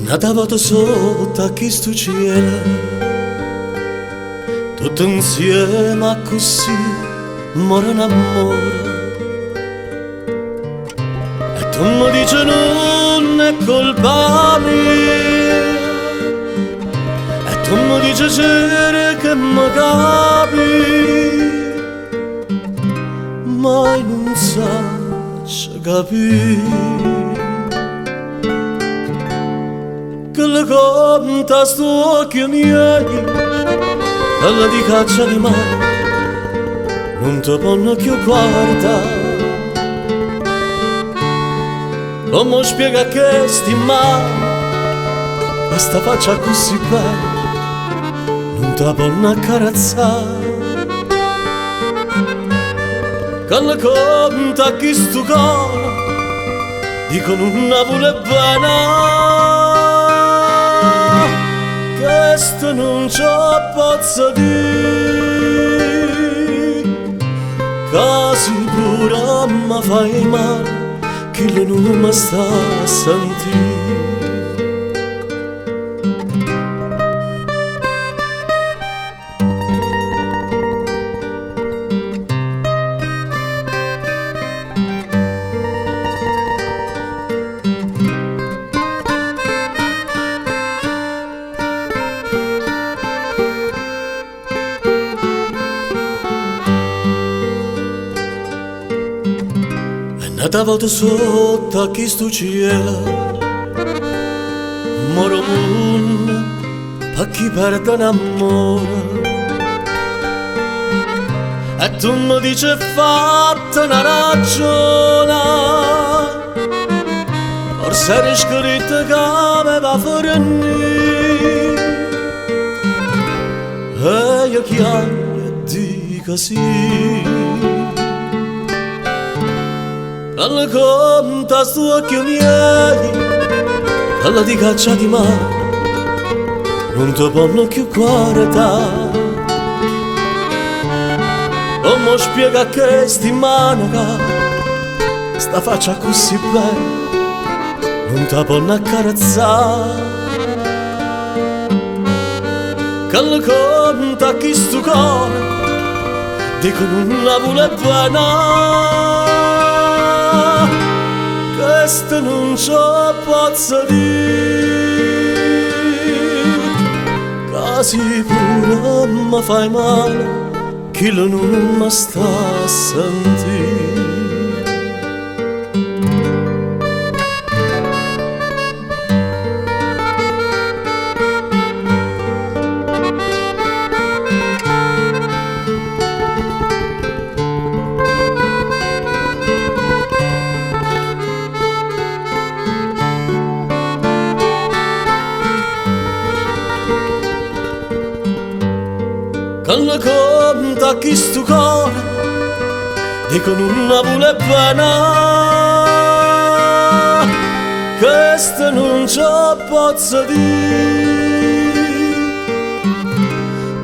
Nata volta sotto a questo cielo, tutto insieme così, muore un amore. E tu mi dici non è colpa mia, e tu mi dici che mi capi, ma non sai capire. Che le conta sto occhio miei, e la di caccia di mare, non ti ponno più guardare. Come spiega che sti male, questa faccia così bella, non ti ponno accarezzare. Che le conta chi sto cuore, dico non la vuole bene. Questo non ci posso dire, casi pure mi fai male, chi non mi sta a sentire. Nata volta sotto a questo cielo, moro mondo per chi perde un amore. E tu mi dici fatta una ragione, forse eri scritto che mi va fornire. E io chiamo e dico sì. Alla conta sto occhio miei, alla di caccia di mare, non ti ponno più guardare. Come spiega che sti manica, sta faccia così bella, non ti ponno accarezzare. Che alla conta chi sto cuore, dico non la vuole bene. Questo non ci posso dire, quasi pure mi fai male, chi non mi sta a sentire. Che le conta chi sto cuore, dico non la vuole bene. Questo non ci posso dire,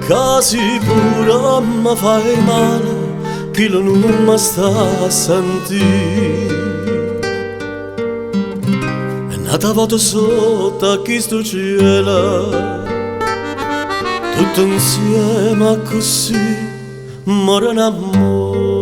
casi pure mi fai male, chi non mi sta a sentire. È nata volta sotto a questo cielo, tutto insieme così muore un amore.